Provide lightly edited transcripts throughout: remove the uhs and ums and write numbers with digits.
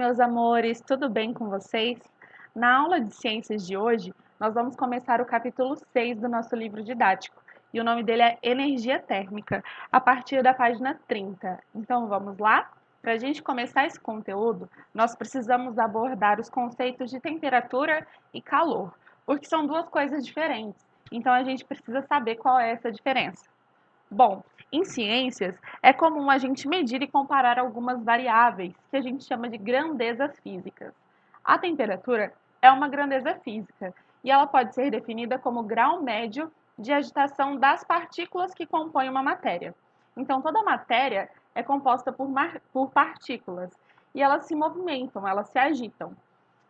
meus amores, tudo bem com vocês? Na aula de ciências de hoje, nós vamos começar o capítulo 6 do nosso livro didático, e o nome dele é Energia Térmica, a partir da página 30. Então vamos lá? Para a gente começar esse conteúdo, nós precisamos abordar os conceitos de temperatura e calor, porque são duas coisas diferentes, então a gente precisa saber qual é essa diferença. Bom, em ciências, é comum a gente medir e comparar algumas variáveis que a gente chama de grandezas físicas. A temperatura é uma grandeza física e ela pode ser definida como grau médio de agitação das partículas que compõem uma matéria. Então, toda matéria é composta por partículas e elas se movimentam, elas se agitam.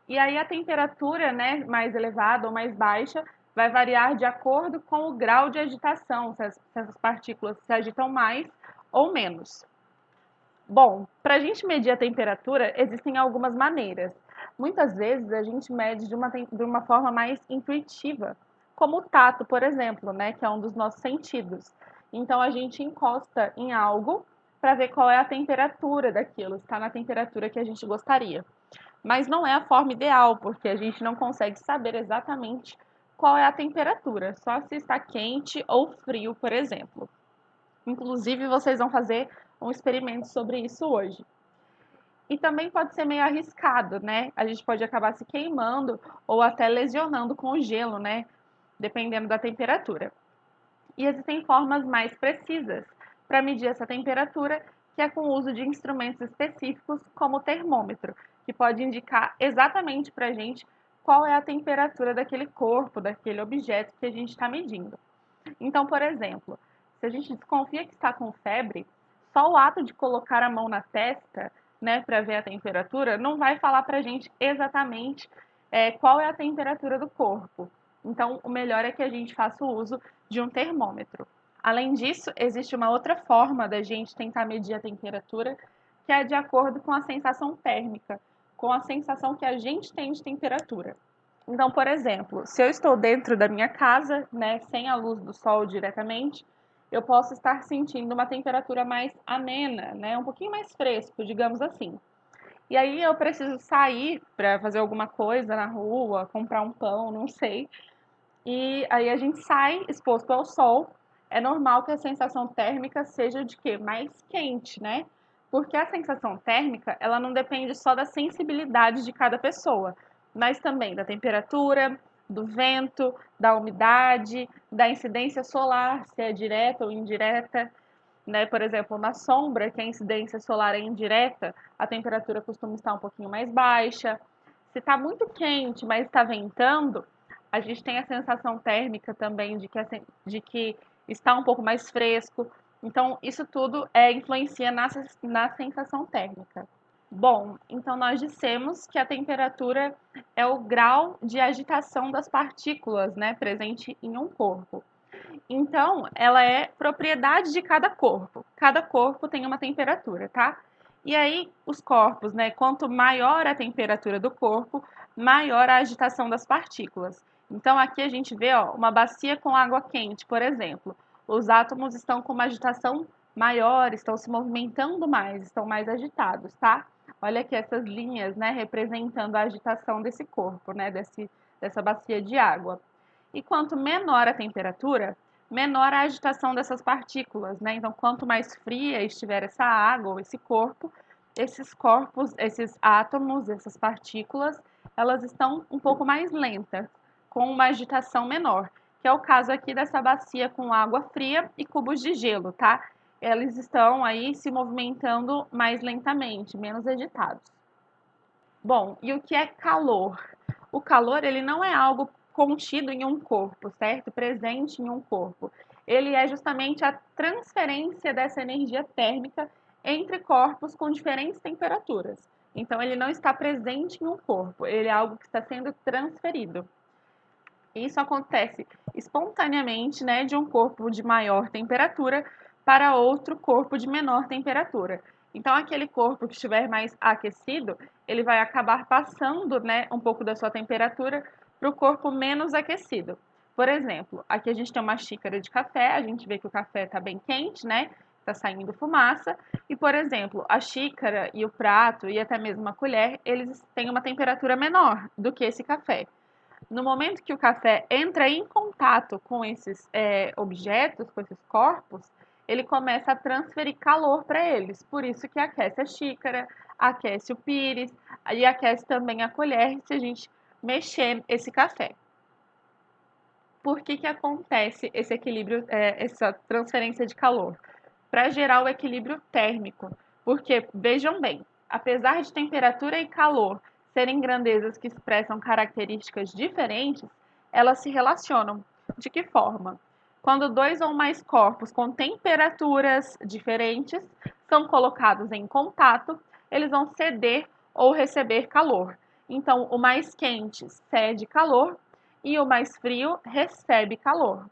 E aí a temperatura, né, mais elevada ou mais baixa vai variar de acordo com o grau de agitação, se essas partículas se agitam mais ou menos. Bom, para a gente medir a temperatura, existem algumas maneiras. Muitas vezes a gente mede de uma forma mais intuitiva, como o tato, por exemplo, né, que é um dos nossos sentidos. Então a gente encosta em algo para ver qual é a temperatura daquilo, se está na temperatura que a gente gostaria. Mas não é a forma ideal, porque a gente não consegue saber exatamente qual é a temperatura, só se está quente ou frio, por exemplo. Inclusive, vocês vão fazer um experimento sobre isso hoje. E também pode ser meio arriscado, né? A gente pode acabar se queimando ou até lesionando com o gelo, né? Dependendo da temperatura. E existem formas mais precisas para medir essa temperatura, que é com o uso de instrumentos específicos, como o termômetro, que pode indicar exatamente para a gente qual é a temperatura daquele corpo, daquele objeto que a gente está medindo. Então, por exemplo, se a gente desconfia que está com febre, só o ato de colocar a mão na testa, né, para ver a temperatura, não vai falar para a gente exatamente qual é a temperatura do corpo. Então, o melhor é que a gente faça o uso de um termômetro. Além disso, existe uma outra forma da gente tentar medir a temperatura, que é de acordo com a sensação térmica, com a sensação que a gente tem de temperatura. Então, por exemplo, se eu estou dentro da minha casa, né, sem a luz do sol diretamente, eu posso estar sentindo uma temperatura mais amena, né, um pouquinho mais fresco, digamos assim. E aí eu preciso sair para fazer alguma coisa na rua, comprar um pão, não sei. E aí a gente sai exposto ao sol. É normal que a sensação térmica seja de quê? Mais quente, né? Porque a sensação térmica, ela não depende só da sensibilidade de cada pessoa, mas também da temperatura, do vento, da umidade, da incidência solar, se é direta ou indireta, né? Por exemplo, na sombra, que a incidência solar é indireta, a temperatura costuma estar um pouquinho mais baixa. Se está muito quente, mas está ventando, a gente tem a sensação térmica também de que está um pouco mais fresco. Então, isso tudo influencia na sensação térmica. Bom, então nós dissemos que a temperatura é o grau de agitação das partículas, né, presente em um corpo. Então, ela é propriedade de cada corpo. Cada corpo tem uma temperatura, tá? E aí, os corpos, né? Quanto maior a temperatura do corpo, maior a agitação das partículas. Então, aqui a gente vê, ó, uma bacia com água quente, por exemplo. Os átomos estão com uma agitação maior, estão se movimentando mais, estão mais agitados, tá? Olha aqui essas linhas, né, representando a agitação desse corpo, né, dessa bacia de água. E quanto menor a temperatura, menor a agitação dessas partículas, né? Então, quanto mais fria estiver essa água ou esse corpo, esses corpos, esses átomos, essas partículas, elas estão um pouco mais lentas, com uma agitação menor, que é o caso aqui dessa bacia com água fria e cubos de gelo, tá? Eles estão aí se movimentando mais lentamente, menos agitados. Bom, e o que é calor? O calor, ele não é algo contido em um corpo, certo? Presente em um corpo. Ele é justamente a transferência dessa energia térmica entre corpos com diferentes temperaturas. Então, ele não está presente em um corpo, ele é algo que está sendo transferido. Isso acontece espontaneamente, né, de um corpo de maior temperatura para outro corpo de menor temperatura. Então, aquele corpo que estiver mais aquecido, ele vai acabar passando, né, um pouco da sua temperatura para o corpo menos aquecido. Por exemplo, aqui a gente tem uma xícara de café, a gente vê que o café está bem quente, né? está saindo fumaça, e, por exemplo, a xícara e o prato e até mesmo a colher, eles têm uma temperatura menor do que esse café. No momento que o café entra em contato com esses objetos, com esses corpos, ele começa a transferir calor para eles. Por isso que aquece a xícara, aquece o pires e aquece também a colher se a gente mexer esse café. Por que acontece esse equilíbrio, essa transferência de calor? Para gerar o equilíbrio térmico. Porque, vejam bem, apesar de temperatura e calor serem grandezas que expressam características diferentes, elas se relacionam. De que forma? Quando dois ou mais corpos com temperaturas diferentes são colocados em contato, eles vão ceder ou receber calor. Então, o mais quente cede calor e o mais frio recebe calor.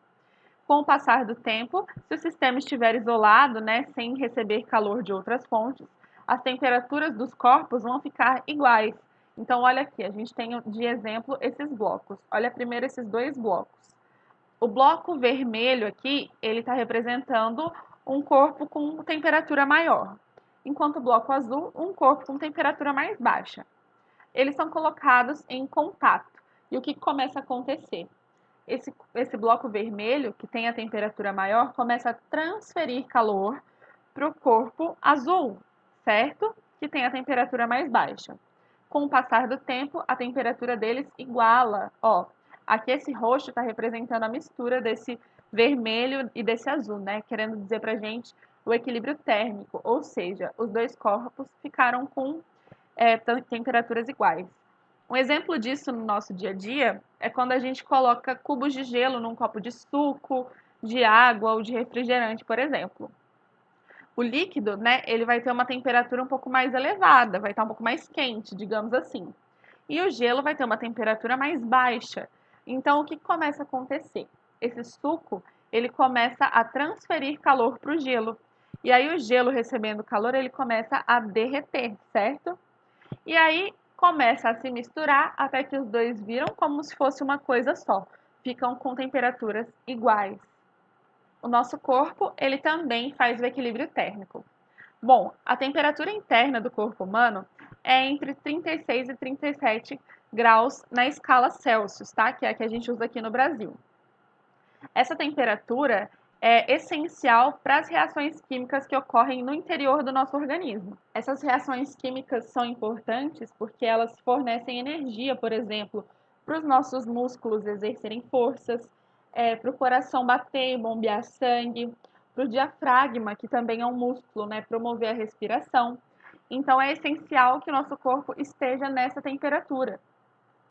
Com o passar do tempo, se o sistema estiver isolado, né, sem receber calor de outras fontes, as temperaturas dos corpos vão ficar iguais. Então, olha aqui, a gente tem de exemplo esses blocos. Olha primeiro esses dois blocos. O bloco vermelho aqui, ele está representando um corpo com temperatura maior, enquanto o bloco azul, um corpo com temperatura mais baixa. Eles são colocados em contato. E o que começa a acontecer? Esse bloco vermelho, que tem a temperatura maior, começa a transferir calor para o corpo azul, certo? Que tem a temperatura mais baixa. Com o passar do tempo, a temperatura deles iguala. Ó, aqui esse roxo está representando a mistura desse vermelho e desse azul, né? Querendo dizer para gente o equilíbrio térmico, ou seja, os dois corpos ficaram com temperaturas iguais. Um exemplo disso no nosso dia a dia é quando a gente coloca cubos de gelo num copo de suco, de água ou de refrigerante, por exemplo. O líquido, né, ele vai ter uma temperatura um pouco mais elevada, vai estar um pouco mais quente, digamos assim. E o gelo vai ter uma temperatura mais baixa. Então, o que começa a acontecer? Esse suco, ele começa a transferir calor para o gelo. E aí, o gelo recebendo calor, ele começa a derreter, certo? E aí começa a se misturar até que os dois viram como se fosse uma coisa só. Ficam com temperaturas iguais. O nosso corpo, ele também faz o equilíbrio térmico. Bom, a temperatura interna do corpo humano é entre 36 e 37 graus na escala Celsius, tá? Que é a que a gente usa aqui no Brasil. Essa temperatura é essencial para as reações químicas que ocorrem no interior do nosso organismo. Essas reações químicas são importantes porque elas fornecem energia, por exemplo, para os nossos músculos exercerem forças, para o coração bater e bombear sangue, para o diafragma, que também é um músculo, né, promover a respiração. Então, é essencial que o nosso corpo esteja nessa temperatura.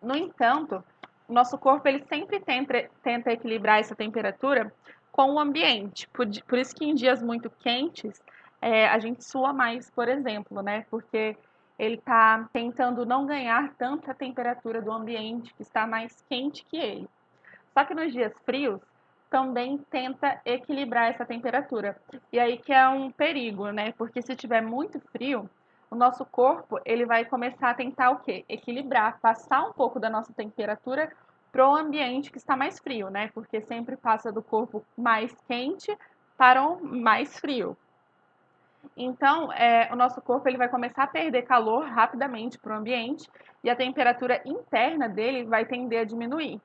No entanto, o nosso corpo ele sempre tenta equilibrar essa temperatura com o ambiente. Por isso que em dias muito quentes, a gente sua mais, por exemplo, né? Porque ele está tentando não ganhar tanta temperatura do ambiente que está mais quente que ele. Só que nos dias frios, também tenta equilibrar essa temperatura. E aí que é um perigo, né? Porque se tiver muito frio, o nosso corpo ele vai começar a tentar o quê? Equilibrar, passar um pouco da nossa temperatura para o ambiente que está mais frio, né? Porque sempre passa do corpo mais quente para o mais frio. Então, o nosso corpo ele vai começar a perder calor rapidamente para o ambiente e a temperatura interna dele vai tender a diminuir.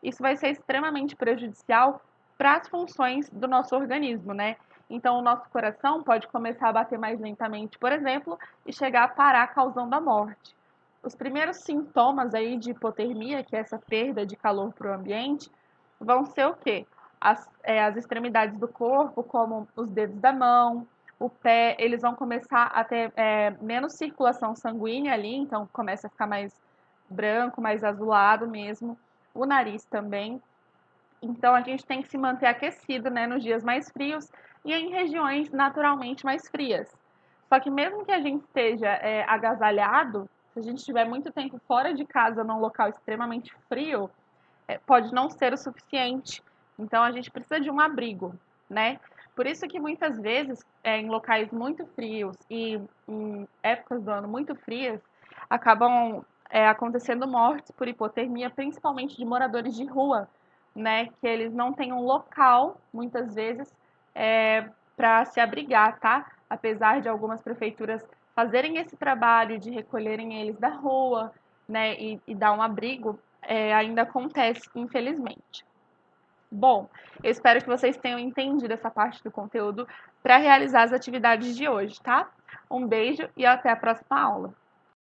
Isso vai ser extremamente prejudicial para as funções do nosso organismo, né? Então, o nosso coração pode começar a bater mais lentamente, por exemplo, e chegar a parar causando a morte. Os primeiros sintomas aí de hipotermia, que é essa perda de calor para o ambiente, vão ser o quê? As extremidades do corpo, como os dedos da mão, o pé, eles vão começar a ter menos circulação sanguínea ali, então começa a ficar mais branco, mais azulado mesmo. O nariz também. Então a gente tem que se manter aquecido, né, nos dias mais frios e em regiões naturalmente mais frias. Só que mesmo que a gente esteja agasalhado, se a gente estiver muito tempo fora de casa num local extremamente frio, pode não ser o suficiente. Então a gente precisa de um abrigo, né? Por isso que muitas vezes, em locais muito frios e em épocas do ano muito frias, acabam acontecendo mortes por hipotermia, principalmente de moradores de rua, né? Que eles não têm um local, muitas vezes, para se abrigar, tá? Apesar de algumas prefeituras fazerem esse trabalho de recolherem eles da rua, né, e dar um abrigo, ainda acontece, infelizmente. Bom, eu espero que vocês tenham entendido essa parte do conteúdo para realizar as atividades de hoje, tá? Um beijo e até a próxima aula.